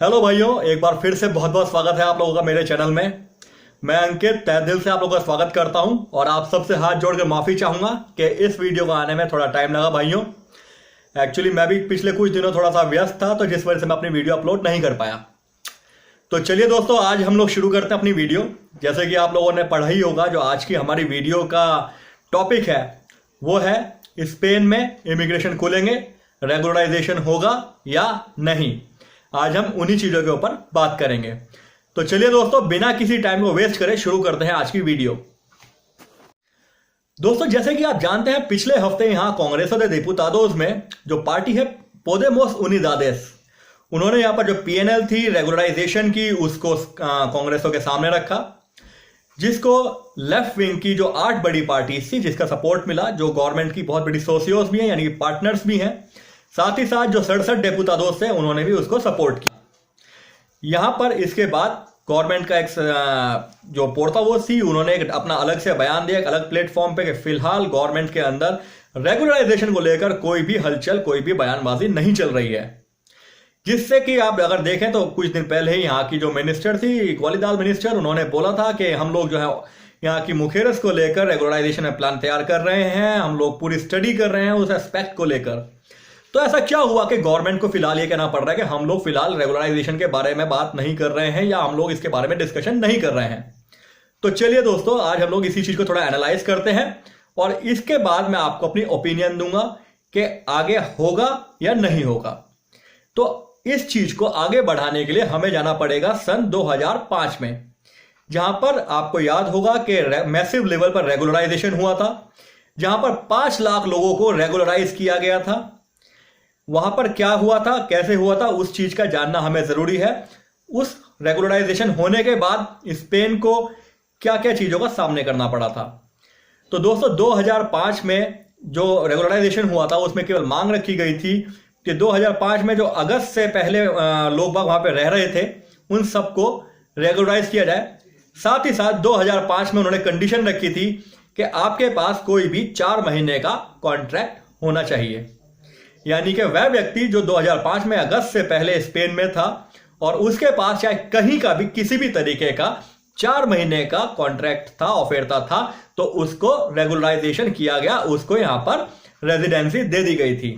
Hello भाइयों, एक बार फिर से बहुत बहुत स्वागत है आप लोगों का मेरे चैनल में। मैं अंकित तहे दिल से आप लोगों का स्वागत करता हूं और आप सबसे हाथ जोड़कर माफ़ी चाहूंगा कि इस वीडियो को आने में थोड़ा टाइम लगा भाइयों। एक्चुअली मैं भी पिछले कुछ दिनों थोड़ा सा व्यस्त था, तो जिस वजह से मैं अपनी वीडियो अपलोड नहीं कर पाया। तो चलिए दोस्तों, आज हम लोग शुरू करते हैं अपनी वीडियो। जैसे कि आप लोगों ने पढ़ा ही होगा, जो आज की हमारी वीडियो का टॉपिक है वो है स्पेन में इमिग्रेशन खुलेंगे, रेगुलराइजेशन होगा या नहीं। आज हम उन्हीं चीजों के ऊपर बात करेंगे। तो चलिए दोस्तों, बिना किसी टाइम को वेस्ट करे शुरू करते हैं आज की वीडियो। दोस्तों, जैसे कि आप जानते हैं, पिछले हफ्ते यहां कांग्रेस de Diputados में जो पार्टी है पोदेमोस उनिदादेस, उन्होंने यहां पर जो पीएनएल थी रेगुलराइजेशन की, उसको कांग्रेसों के सामने रखा, जिसको लेफ्ट विंग की जो 8 बड़ी पार्टी थी जिसका सपोर्ट मिला, जो गवर्नमेंट की बहुत बड़ी सोसियोस भी हैं यानी कि पार्टनर्स भी हैं, साथ ही साथ जो 67 डेपुतादोस थे उन्होंने भी उसको सपोर्ट किया। यहां पर इसके बाद गवर्नमेंट का एक जो पोर्टावोस थी, उन्होंने एक अपना अलग से बयान दिया एक अलग प्लेटफॉर्म पे कि फिलहाल गवर्नमेंट के अंदर रेगुलराइजेशन को लेकर कोई भी हलचल, कोई भी बयानबाजी नहीं चल रही है। जिससे कि आप अगर देखें तो कुछ दिन पहले ही यहाँ की जो मिनिस्टर थी, इक्वालिदाद मिनिस्टर, उन्होंने बोला था कि हम लोग जो है यहाँ की मुखेरस को लेकर रेगुलराइजेशन में प्लान तैयार कर रहे हैं, हम लोग पूरी स्टडी कर रहे हैं उस एस्पेक्ट को लेकर। तो ऐसा क्या हुआ कि गवर्नमेंट को फिलहाल ये कहना पड़ रहा है कि हम लोग फिलहाल रेगुलराइजेशन के बारे में बात नहीं कर रहे हैं या हम लोग इसके बारे में डिस्कशन नहीं कर रहे हैं। तो चलिए दोस्तों, आज हम लोग इसी चीज को थोड़ा एनालाइज करते हैं और इसके बाद मैं आपको अपनी ओपिनियन दूंगा कि आगे होगा या नहीं होगा। तो इस चीज को आगे बढ़ाने के लिए हमें जाना पड़ेगा सन 2005 में, जहां पर आपको याद होगा कि मैसिव लेवल पर रेगुलराइजेशन हुआ था, जहां पर 5 लाख लोगों को रेगुलराइज किया गया था। वहां पर क्या हुआ था, कैसे हुआ था, उस चीज का जानना हमें जरूरी है। उस रेगुलराइजेशन होने के बाद स्पेन को क्या क्या चीजों का सामना करना पड़ा था। तो दोस्तों, 2005 में जो रेगुलराइजेशन हुआ था उसमें केवल मांग रखी गई थी कि 2005 में जो अगस्त से पहले लोग बाग वहां पे रह रहे थे उन सबको रेगुलराइज किया जाए। साथ ही साथ 2005 में उन्होंने कंडीशन रखी थी कि आपके पास कोई भी 4 महीने का कॉन्ट्रैक्ट होना चाहिए, यानी कि वह व्यक्ति जो 2005 में अगस्त से पहले स्पेन में था और उसके पास चाहे कहीं का भी किसी भी तरीके का 4 महीने का कॉन्ट्रैक्ट था, ऑफेरता था, तो उसको रेगुलराइजेशन किया गया, उसको यहां पर रेजिडेंसी दे दी गई थी।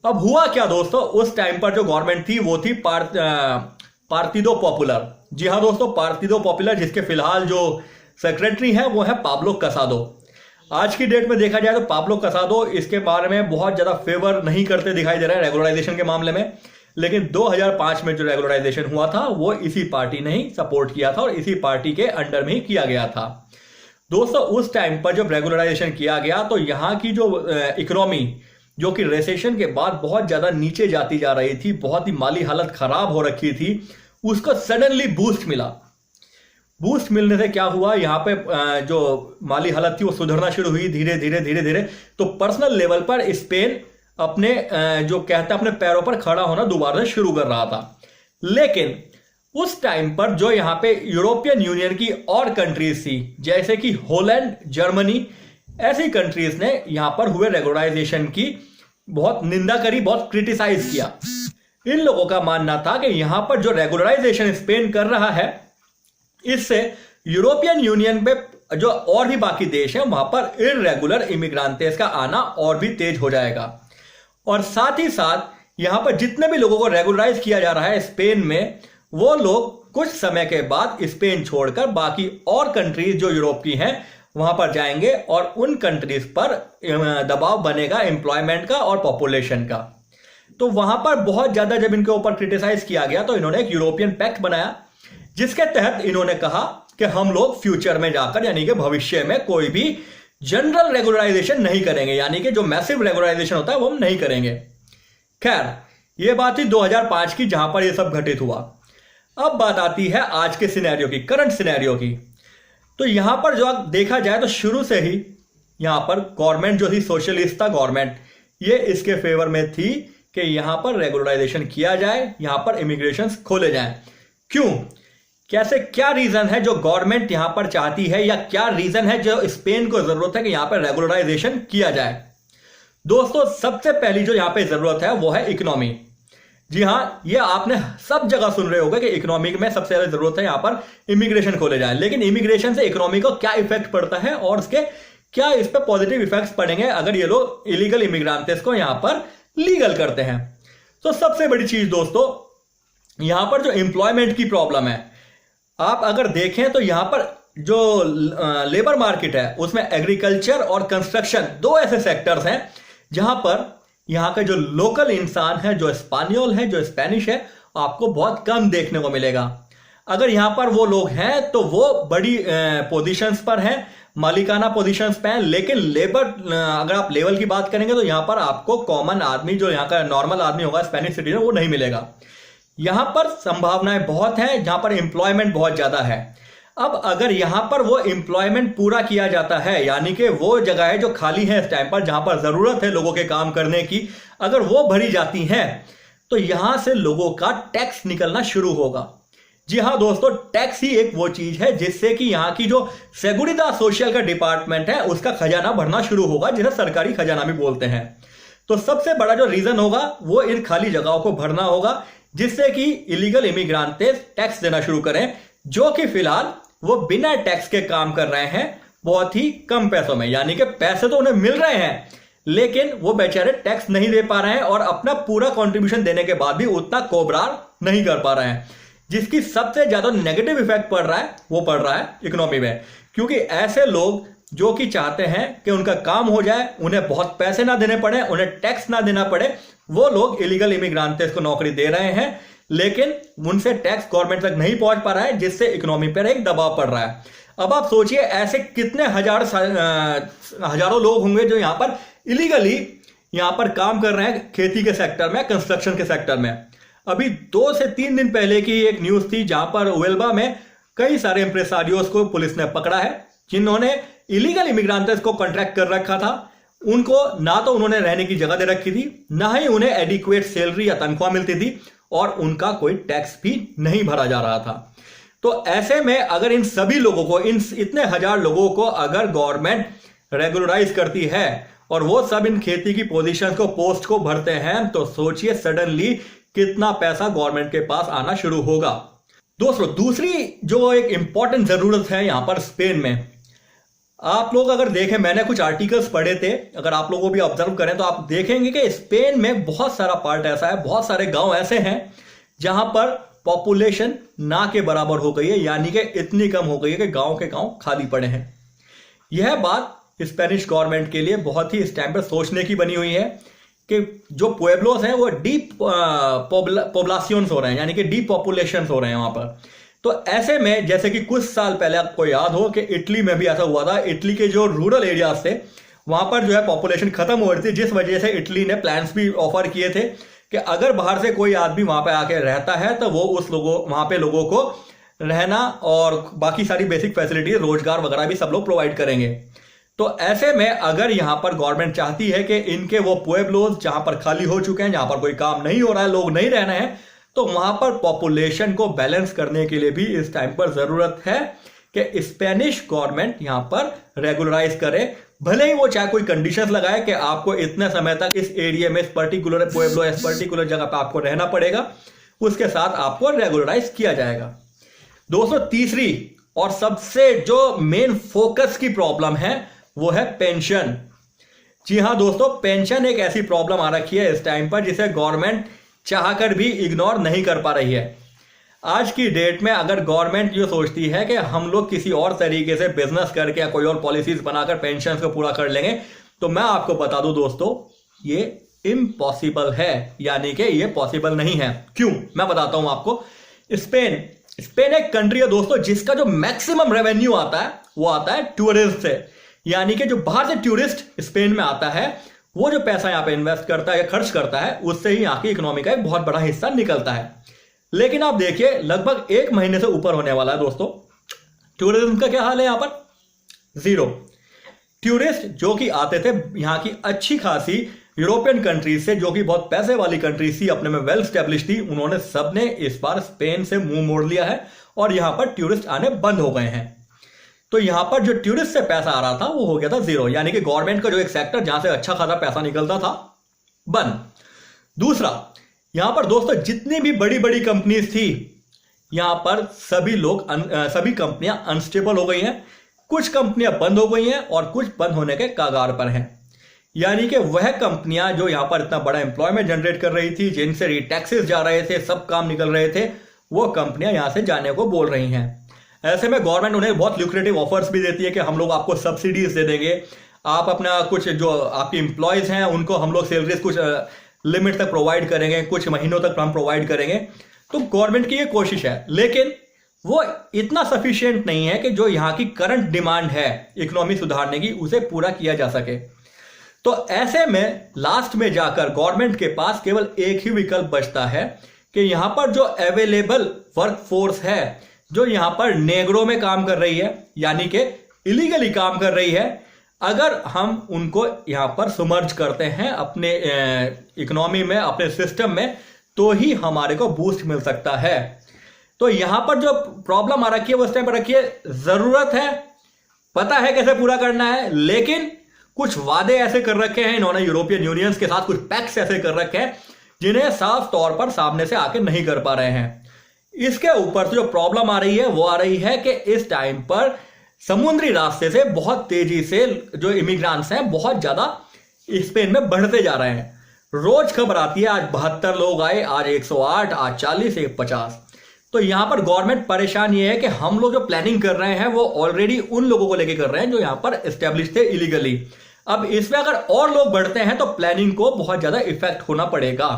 अब हुआ क्या दोस्तों, उस टाइम पर जो गवर्नमेंट थी वो थी पार्टिदो पॉपुलर। जी हाँ दोस्तों, पार्टिदो पॉपुलर, जिसके फिलहाल जो सेक्रेटरी है वो है पाब्लो कसादो। आज की डेट में देखा जाए तो पाब्लो कसादो इसके बारे में बहुत ज्यादा फेवर नहीं करते दिखाई दे रहा है रेगुलराइजेशन के मामले में, लेकिन 2005 में जो रेगुलराइजेशन हुआ था वो इसी पार्टी ने ही सपोर्ट किया था और इसी पार्टी के अंडर में ही किया गया था। दोस्तों, उस टाइम पर जब रेगुलराइजेशन किया गया तो यहाँ की जो इकोनॉमी, जो कि रिसेशन के बाद बहुत ज्यादा नीचे जाती जा रही थी, बहुत ही माली हालत खराब हो रखी थी, उसको सडनली बूस्ट मिला। बूस्ट मिलने से क्या हुआ, यहाँ पे जो माली हालत थी वो सुधरना शुरू हुई धीरे धीरे धीरे धीरे। तो पर्सनल लेवल पर स्पेन अपने जो कहते हैं अपने पैरों पर खड़ा होना दोबारा से शुरू कर रहा था। लेकिन उस टाइम पर जो यहाँ पे यूरोपियन यूनियन की और कंट्रीज थी, जैसे कि हॉलैंड, जर्मनी, ऐसी कंट्रीज ने यहाँ पर हुए रेगुलराइजेशन की बहुत निंदा करी, बहुत क्रिटिसाइज किया। इन लोगों का मानना था कि यहाँ पर जो रेगुलराइजेशन स्पेन कर रहा है, इससे यूरोपियन यूनियन पे जो और भी बाकी देश हैं वहां पर इररेगुलर इमिग्रांटेस का आना और भी तेज हो जाएगा। और साथ ही साथ यहां पर जितने भी लोगों को रेगुलराइज किया जा रहा है स्पेन में, वो लोग कुछ समय के बाद स्पेन छोड़कर बाकी और कंट्रीज जो यूरोप की हैं वहां पर जाएंगे और उन कंट्रीज पर दबाव बनेगा एम्प्लॉयमेंट का और पॉपुलेशन का। तो वहां पर बहुत ज्यादा जब इनके ऊपर क्रिटिसाइज किया गया तो इन्होंने एक यूरोपियन पैक्ट बनाया, जिसके तहत इन्होंने कहा कि हम लोग फ्यूचर में जाकर, यानी कि भविष्य में, कोई भी जनरल रेगुलराइजेशन नहीं करेंगे, यानी कि जो मैसिव रेगुलराइजेशन होता है वो हम नहीं करेंगे। खैर, ये बात थी 2005 की, जहां पर ये सब घटित हुआ। अब बात आती है आज के सिनेरियो की, करंट सिनेरियो की। तो यहां पर जो देखा जाए तो शुरू से ही यहां पर गवर्नमेंट जो थी, सोशलिस्ट था गवर्नमेंट, ये इसके फेवर में थी कि यहां पर रेगुलराइजेशन किया जाए, यहां पर इमिग्रेशन खोले जाए। क्यों, कैसे, क्या रीजन है जो गवर्नमेंट यहां पर चाहती है, या क्या रीजन है जो स्पेन को जरूरत है कि यहां पर रेगुलराइजेशन किया जाए। दोस्तों, सबसे पहली जो यहां पे जरूरत है वो है इकोनॉमी। जी हाँ, ये आपने सब जगह सुन रहे होंगे कि इकोनॉमी में सबसे ज्यादा जरूरत है यहाँ पर इमिग्रेशन खोले जाए, लेकिन इमिग्रेशन से इकोनॉमी को क्या इफेक्ट पड़ता है और उसके क्या इस पर पॉजिटिव इफेक्ट्स पड़ेंगे अगर ये लोग इलीगल इमिग्रांट्स को यहाँ पर लीगल करते हैं। तो सबसे बड़ी चीज दोस्तों, यहां पर जो एम्प्लॉयमेंट की प्रॉब्लम है, आप अगर देखें तो यहां पर जो लेबर मार्केट है उसमें एग्रीकल्चर और कंस्ट्रक्शन दो ऐसे सेक्टर्स हैं जहां पर यहां का जो लोकल इंसान है, जो स्पेनियोल है, जो स्पेनिश है, आपको बहुत कम देखने को मिलेगा। अगर यहां पर वो लोग हैं तो वो बड़ी पोजीशंस पर हैं, मालिकाना पोजीशंस पे हैं, लेकिन लेबर अगर आप लेवल की बात करेंगे तो यहां पर आपको कॉमन आदमी, जो यहां का नॉर्मल आदमी होगा, स्पेनिश सिटीजन, वो नहीं मिलेगा। यहां पर संभावनाएं बहुत हैं, जहां पर एम्प्लॉयमेंट बहुत ज्यादा है। अब अगर यहां पर वो एम्प्लॉयमेंट पूरा किया जाता है, यानी कि वो जगह है जो खाली है इस टाइम पर, जहां पर जरूरत है लोगों के काम करने की, अगर वो भरी जाती हैं तो यहां से लोगों का टैक्स निकलना शुरू होगा। जी हाँ दोस्तों, टैक्स ही एक वो चीज है जिससे कि यहाँ की जो सेगुरिदा सोशल का डिपार्टमेंट है उसका खजाना भरना शुरू होगा, जिसे सरकारी खजाना भी बोलते हैं। तो सबसे बड़ा जो रीजन होगा वो इन खाली जगहों को भरना होगा, जिससे कि इलीगल इमिग्रांट टैक्स देना शुरू करें, जो कि फिलहाल वो बिना टैक्स के काम कर रहे हैं बहुत ही कम पैसों में। यानी कि पैसे तो उन्हें मिल रहे हैं लेकिन वो बेचारे टैक्स नहीं दे पा रहे हैं और अपना पूरा कंट्रीब्यूशन देने के बाद भी उतना कोबरार नहीं कर पा रहे हैं, जिसकी सबसे ज्यादा नेगेटिव इफेक्ट पड़ रहा है वो पड़ रहा है इकोनॉमी में। क्योंकि ऐसे लोग जो कि चाहते हैं कि उनका काम हो जाए, उन्हें बहुत पैसे ना देने पड़े, उन्हें टैक्स ना देना पड़े, वो लोग इलीगल इमिग्रांट्स को नौकरी दे रहे हैं, लेकिन उनसे टैक्स गवर्नमेंट तक नहीं पहुंच पा रहा है, जिससे इकोनॉमी पर एक दबाव पड़ रहा है। अब आप सोचिए ऐसे कितने हजारों लोग होंगे जो यहां पर इलीगली यहां पर काम कर रहे हैं, खेती के सेक्टर में, कंस्ट्रक्शन के सेक्टर में। अभी 2 से 3 दिन पहले की एक न्यूज थी जहां पर वेल्बा में कई सारे एम्प्रेसारियोस को पुलिस ने पकड़ा है, जिन्होंने इलीगल इमिग्रांट्स को कॉन्ट्रैक्ट कर रखा था। उनको ना तो उन्होंने रहने की जगह दे रखी थी, ना ही उन्हें एडिक्वेट सैलरी या तनख्वाह मिलती थी, और उनका कोई टैक्स भी नहीं भरा जा रहा था। तो ऐसे में अगर इन सभी लोगों को, इन इतने हजार लोगों को अगर गवर्नमेंट रेगुलराइज करती है और वो सब इन खेती की पोजीशंस को, पोस्ट को भरते हैं, तो सोचिए सडनली कितना पैसा गवर्नमेंट के पास आना शुरू होगा। दोस्तों, दूसरी जो एक इंपॉर्टेंट जरूरत है यहां पर स्पेन में, आप लोग अगर देखें, मैंने कुछ आर्टिकल्स पढ़े थे, अगर आप लोगों को भी ऑब्जर्व करें तो आप देखेंगे कि स्पेन में बहुत सारा पार्ट ऐसा है, बहुत सारे गांव ऐसे हैं जहां पर पॉपुलेशन ना के बराबर हो गई है, यानी कि इतनी कम हो गई है कि गांव के गांव खाली पड़े हैं। यह बात स्पेनिश गवर्नमेंट के लिए बहुत ही इस टाइम पर सोचने की बनी हुई है कि जो पुएब्लोस हैं वो डीप पॉपुलेशंस हो रहे हैं, यानी कि डीप पॉपुलेशन हो रहे हैं वहां पर। तो ऐसे में जैसे कि कुछ साल पहले आपको याद हो कि इटली में भी ऐसा हुआ था, इटली के जो रूरल एरियाज थे वहां पर जो है पॉपुलेशन खत्म हो रही थी, जिस वजह से इटली ने प्लान्स भी ऑफर किए थे कि अगर बाहर से कोई आदमी वहां पे आके रहता है तो वो वहां पे लोगों को रहना और बाकी सारी बेसिक फैसिलिटी, रोजगार वगैरह भी सब लोग प्रोवाइड करेंगे। तो ऐसे में अगर यहां पर गवर्नमेंट चाहती है कि इनके वो पुएब्लोस जहां पर खाली हो चुके हैं, जहां पर कोई काम नहीं हो रहा है, लोग नहीं रहना है, तो वहां पर पॉपुलेशन को बैलेंस करने के लिए भी इस टाइम पर जरूरत है कि स्पेनिश गवर्नमेंट यहां पर रेगुलराइज करे। भले ही वो चाहे कोई कंडीशंस लगाए कि आपको इतने समय तक इस एरिया में, इस पर्टिकुलर पुएब्लो, इस पर्टिकुलर जगह पर आपको रहना पड़ेगा, उसके साथ आपको रेगुलराइज किया जाएगा। दोस्तों, तीसरी और सबसे जो मेन फोकस की प्रॉब्लम है वो है पेंशन। जी हां दोस्तों, पेंशन एक ऐसी प्रॉब्लम आ रखी है इस टाइम पर जिसे गवर्नमेंट चाहकर भी इग्नोर नहीं कर पा रही है। आज की डेट में अगर गवर्नमेंट ये सोचती है कि हम लोग किसी और तरीके से बिजनेस करके या कोई और पॉलिसीज बनाकर पेंशन को पूरा कर लेंगे, तो मैं आपको बता दूं दोस्तों, ये इम्पॉसिबल है, यानी कि ये पॉसिबल नहीं है। क्यों, मैं बताता हूं आपको। स्पेन एक कंट्री है दोस्तों जिसका जो मैक्सिमम रेवेन्यू आता है वो आता है टूरिस्ट से, यानी कि जो बाहर से टूरिस्ट स्पेन में आता है वो जो पैसा यहां पे इन्वेस्ट करता है या खर्च करता है, उससे ही यहां की इकोनॉमी का एक बहुत बड़ा हिस्सा निकलता है। लेकिन आप देखिए, लगभग 1 महीने से ऊपर होने वाला है दोस्तों, टूरिज्म का क्या हाल है यहां पर? 0। टूरिस्ट जो कि आते थे यहां की अच्छी खासी यूरोपियन कंट्रीज से, जो कि बहुत पैसे वाली कंट्रीज थी, अपने में वेल स्टेब्लिश थी, उन्होंने सबने इस बार स्पेन से मुंह मोड़ लिया है और यहां पर टूरिस्ट आने बंद हो गए हैं। तो यहां पर जो टूरिस्ट से पैसा आ रहा था वो हो गया था 0, यानी कि गवर्नमेंट का जो एक सेक्टर जहां से अच्छा खासा पैसा निकलता था, बंद। दूसरा, यहां पर दोस्तों जितनी भी बड़ी बड़ी कंपनीज थी, यहां पर सभी कंपनियां अनस्टेबल हो गई हैं। कुछ कंपनियां बंद हो गई हैं और कुछ बंद होने के कगार पर हैं। यानी कि वह कंपनियां जो यहां पर इतना बड़ा एम्प्लॉयमेंट जनरेट कर रही थी, जिनसे टैक्सेस जा रहे थे, सब काम निकल रहे थे, वो कंपनियां यहां से जाने को बोल रही हैं। ऐसे में गवर्नमेंट उन्हें बहुत ल्यूक्रेटिव ऑफर्स भी देती है कि हम लोग आपको सब्सिडीज दे देंगे, आप अपना कुछ जो आपके एम्प्लॉयज हैं उनको हम लोग सैलरीज कुछ लिमिट तक प्रोवाइड करेंगे, कुछ महीनों तक हम प्रोवाइड करेंगे। तो गवर्नमेंट की ये कोशिश है, लेकिन वो इतना सफिशिएंट नहीं है कि जो यहाँ की करंट डिमांड है इकोनॉमी सुधारने की, उसे पूरा किया जा सके। तो ऐसे में लास्ट में जाकर गवर्नमेंट के पास केवल एक ही विकल्प बचता है कि यहां पर जो अवेलेबल वर्क फोर्स है, जो यहां पर नेग्रो में काम कर रही है, यानी कि इलीगली काम कर रही है, अगर हम उनको यहां पर सुमर्ज करते हैं अपने इकोनॉमी में, अपने सिस्टम में, तो ही हमारे को बूस्ट मिल सकता है। तो यहां पर जो प्रॉब्लम आ रखी है वो इस टाइम पर रखी है, जरूरत है, पता है कैसे पूरा करना है, लेकिन कुछ वादे ऐसे कर रखे हैं इन्होंने यूरोपियन यूनियंस के साथ, कुछ पैक्ट्स ऐसे कर रखे हैं जिन्हें साफ तौर पर सामने से आके नहीं कर पा रहे हैं। इसके ऊपर से जो प्रॉब्लम आ रही है वो आ रही है कि इस टाइम पर समुद्री रास्ते से बहुत तेजी से जो इमिग्रेंट्स हैं बहुत ज्यादा स्पेन में बढ़ते जा रहे हैं। रोज खबर आती है, आज 72 लोग आए, आज 108, आज 40, 50। तो यहां पर गवर्नमेंट परेशान ये है कि हम लोग जो प्लानिंग कर रहे हैं वो ऑलरेडी उन लोगों को लेके कर रहे हैं जो यहां पर एस्टेब्लिश थे इलीगली। अब इसमें अगर और लोग बढ़ते हैं तो प्लानिंग को बहुत ज्यादा इफेक्ट होना पड़ेगा।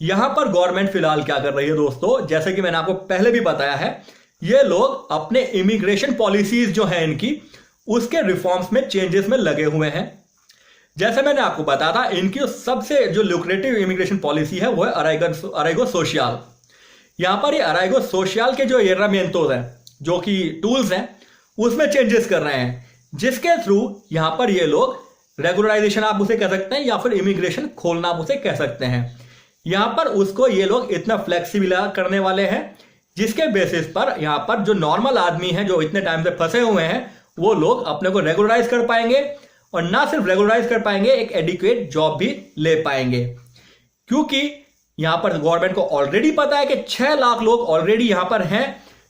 यहां पर गवर्नमेंट फिलहाल क्या कर रही है दोस्तों, जैसे कि मैंने आपको पहले भी बताया है, ये लोग अपने इमिग्रेशन पॉलिसीज जो है इनकी, उसके रिफॉर्म्स में चेंजेस में लगे हुए हैं। जैसे मैंने आपको बताया था, इनकी सबसे जो लुक्रेटिव इमिग्रेशन पॉलिसी है वो है अराइगो सोशल। यहां पर ये अराइगो सोशल के जो एरामियंतोस हैं, जो कि टूल्स हैं, उसमें चेंजेस कर रहे हैं, जिसके थ्रू यहां पर ये लोग रेगुलराइजेशन आप उसे कह सकते हैं या फिर इमिग्रेशन खोलना आप उसे कह सकते हैं। यहां पर उसको ये लोग इतना फ्लेक्सिबल करने वाले हैं जिसके बेसिस पर यहां पर जो नॉर्मल आदमी है जो इतने टाइम से फंसे हुए हैं, वो लोग अपने को रेगुलराइज कर पाएंगे, और ना सिर्फ रेगुलराइज कर पाएंगे, एक एडिक्वेट जॉब भी ले पाएंगे। क्योंकि यहां पर गवर्नमेंट को ऑलरेडी पता है कि 6 लाख लोग ऑलरेडी यहां पर हैं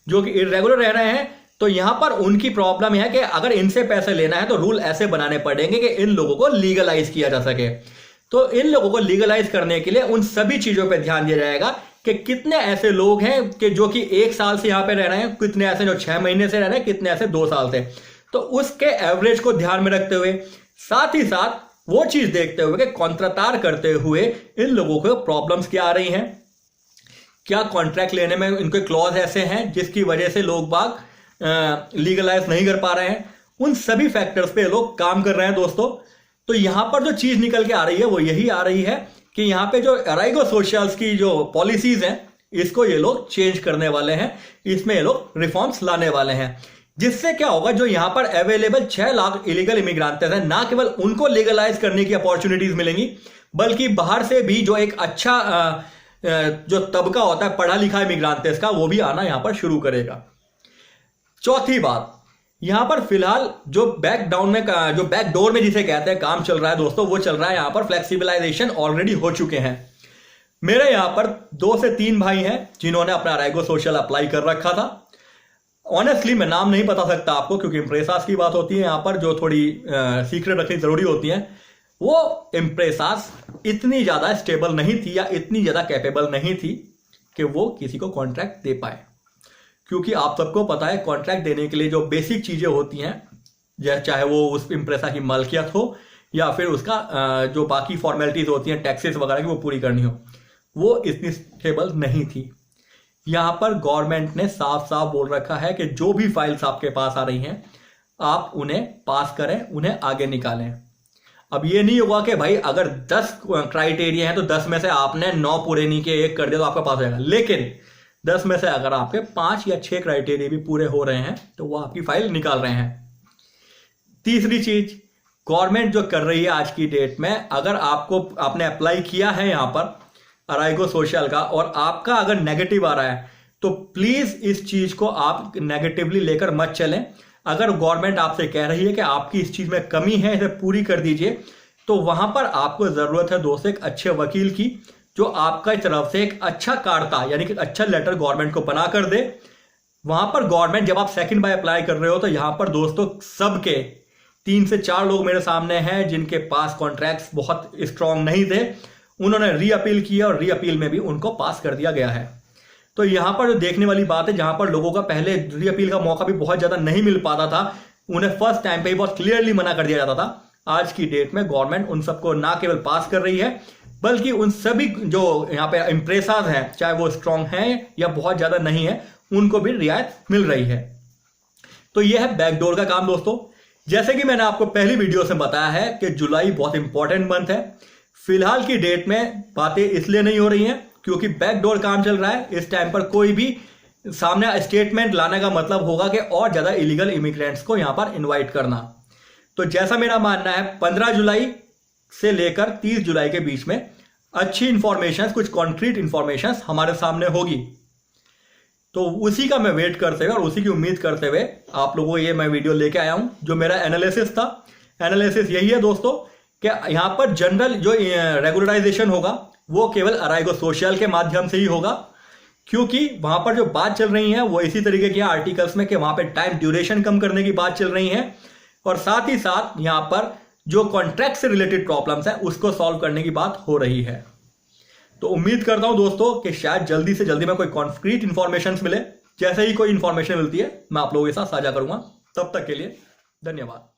जो कि इरेगुलर रह रहे हैं। तो यहां पर उनकी प्रॉब्लम है कि अगर इनसे पैसे लेना है तो रूल ऐसे बनाने पड़ेंगे कि इन लोगों को लीगलाइज किया जा सके। तो इन लोगों को लीगलाइज करने के लिए उन सभी चीजों पर ध्यान दिया जाएगा कि कितने ऐसे लोग हैं कि जो कि 1 साल से यहां पे रह रहे हैं, कितने ऐसे जो 6 महीने से रह रहे हैं, कितने ऐसे 2 साल से। तो उसके एवरेज को ध्यान में रखते हुए, साथ ही साथ वो चीज देखते हुए कि कॉन्ट्रातार करते हुए इन लोगों को प्रॉब्लम्स क्या आ रही हैं, क्या कॉन्ट्रैक्ट लेने में इनके क्लॉज ऐसे हैं जिसकी वजह से लोग बाग लीगलाइज नहीं कर पा रहे हैं, उन सभी फैक्टर्स पे लोग काम कर रहे हैं दोस्तों। तो यहां पर जो चीज निकल के आ रही है वो यही आ रही है कि यहां पे जो अराइगो सोशल्स की जो पॉलिसीज हैं, इसको ये लोग चेंज करने वाले हैं, इसमें ये लोग रिफॉर्म्स लाने वाले हैं, जिससे क्या होगा, जो यहां पर अवेलेबल 6 लाख इलीगल इमिग्रेंट्स हैं, ना केवल उनको लीगलाइज करने की अपॉर्चुनिटीज मिलेंगी, बल्कि बाहर से भी जो एक अच्छा जो तबका होता है पढ़ा लिखा इमिग्रेंट्स का, वो भी आना यहां पर शुरू करेगा। चौथी बात, यहां पर फिलहाल जो बैकडोर में जिसे कहते हैं काम चल रहा है दोस्तों, वो चल रहा है यहां पर फ्लेक्सिबलाइजेशन ऑलरेडी हो चुके हैं। मेरे यहां पर 2 से 3 भाई हैं जिन्होंने अपना अराइगो सोशल अप्लाई कर रखा था। ऑनेस्टली मैं नाम नहीं बता सकता आपको, क्योंकि इम्प्रेसास की बात होती है यहां पर, जो थोड़ी सीक्रेट रखनी जरूरी होती है। वो इम्प्रेसास इतनी ज्यादा स्टेबल नहीं थी या इतनी ज्यादा कैपेबल नहीं थी कि वो किसी को कॉन्ट्रैक्ट दे पाए, क्योंकि आप सबको पता है कॉन्ट्रैक्ट देने के लिए जो बेसिक चीजें होती हैं, चाहे वो उस इम्प्रेसा की मालकियत हो या फिर उसका जो बाकी फॉर्मेलिटीज होती हैं टैक्सेस वगैरह की, वो पूरी करनी हो, वो इतनी स्टेबल नहीं थी। यहां पर गवर्नमेंट ने साफ साफ बोल रखा है कि जो भी फाइल्स आपके पास आ रही हैं, आप उन्हें पास करें, उन्हें आगे निकालें। अब ये नहीं होगा कि भाई अगर 10 क्राइटेरिया हैं तो 10 में से आपने 9 पूरे नहीं किए, 1 कर दिया तो आपका पास हो जाएगा। लेकिन 10 में से अगर आपके 5 या 6 क्राइटेरिया भी पूरे हो रहे हैं तो वो आपकी फाइल निकाल रहे हैं। तीसरी चीज, गवर्नमेंट जो कर रही है आज की डेट में, अगर आपने अप्लाई किया है यहां पर अराइगो सोशल का और आपका अगर नेगेटिव आ रहा है, तो प्लीज इस चीज को आप नेगेटिवली लेकर मत चलें। अगर गवर्नमेंट आपसे कह रही है कि आपकी इस चीज में कमी है, इसे पूरी कर दीजिए, तो वहां पर आपको जरूरत है दोस्तों एक अच्छे वकील की, जो आपका तरफ से एक अच्छा कार्ता यानी कि अच्छा लेटर गवर्नमेंट को बना कर दे। वहां पर गवर्नमेंट, जब आप सेकंड बाय अप्लाई कर रहे हो तो यहां पर दोस्तों सबके 3 से 4 लोग मेरे सामने हैं जिनके पास कॉन्ट्रैक्ट्स बहुत स्ट्रांग नहीं थे, उन्होंने री अपील किया और री अपील में भी उनको पास कर दिया गया है। तो यहां पर जो देखने वाली बात है, जहां पर लोगों का पहले री अपील का मौका भी बहुत ज्यादा नहीं मिल पाता था, उन्हें फर्स्ट टाइम पे ही बहुत क्लियरली मना कर दिया जाता था, आज की डेट में गवर्नमेंट उन सबको ना केवल पास कर रही है बल्कि उन सभी जो यहाँ पे इम्प्रेसाज हैं, चाहे वो स्ट्रांग हैं या बहुत ज्यादा नहीं है, उनको भी रियायत मिल रही है। तो यह है बैकडोर का काम दोस्तों। जैसे कि मैंने आपको पहली वीडियो से बताया है कि जुलाई बहुत इंपॉर्टेंट मंथ है। फिलहाल की डेट में बातें इसलिए नहीं हो रही हैं क्योंकि बैकडोर काम चल रहा है। इस टाइम पर कोई भी सामने स्टेटमेंट लाने का मतलब होगा कि और ज्यादा इलीगल इमिग्रेंट्स को यहां पर इनवाइट करना। तो जैसा मेरा मानना है 15 जुलाई से लेकर 30 जुलाई के बीच में अच्छी इंफॉर्मेशन, कुछ कॉन्क्रीट इंफॉर्मेशन हमारे सामने होगी। तो उसी का मैं वेट करते हुए और उसी की उम्मीद करते हुए आप लोगों को ये मैं वीडियो लेके आया हूं। जो मेरा एनालिसिस था, एनालिसिस यही है दोस्तों कि यहां पर जनरल जो रेगुलराइजेशन होगा वो केवल अराइगो सोशल के माध्यम से ही होगा, क्योंकि वहां पर जो बात चल रही है वो इसी तरीके की आर्टिकल्स में कि वहां पर टाइम ड्यूरेशन कम करने की बात चल रही है और साथ ही साथ यहां पर जो कॉन्ट्रैक्ट से रिलेटेड प्रॉब्लम्स है उसको सॉल्व करने की बात हो रही है। तो उम्मीद करता हूं दोस्तों कि शायद जल्दी से जल्दी में कोई कॉन्क्रीट इंफॉर्मेशन मिले। जैसे ही कोई इंफॉर्मेशन मिलती है मैं आप लोगों के साथ साझा करूंगा। तब तक के लिए धन्यवाद।